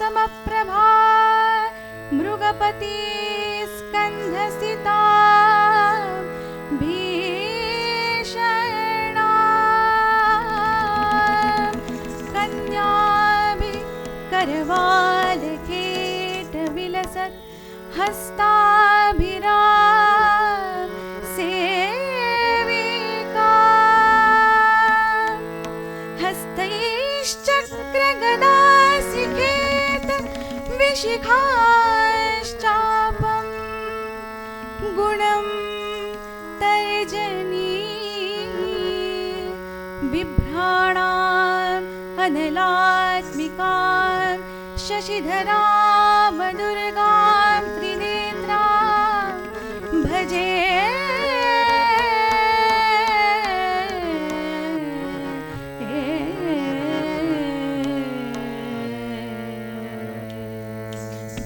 समप्रभा मृगपति स्कन्धसिता भीषणा कन्याभिकरवालकेटविलसत् हस्ताभिराम सेविका हस्तैश्चक्रगदासिखेत विशिखाश्चापं गुणं तर्जनी बिभ्राणाम् अनलात्मिकां शशिधरां दुर्गां त्रिनेत्रां भजे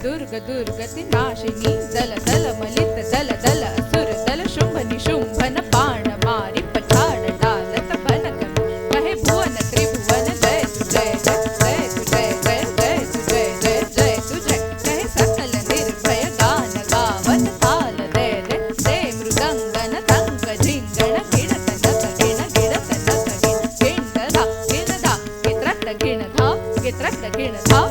दुर्ग दुर्गति नाशिनी दल दल मलित दल दल असुर दल शुंभ निशुंभन बाण मारि पछाड़ डालत बनक कहे भुवन त्रिभुवन जय तु जय जय जय तु जय जय जय तु जय जय जय तु जय कहे सकल निर्भय गान गावत ताल दे दे दे मृदंगन तंक झिंगण गिणत नत गिण गिणत नत गिण गिणदा गिणदा गित्रट गिण धा गित्रट गिण धा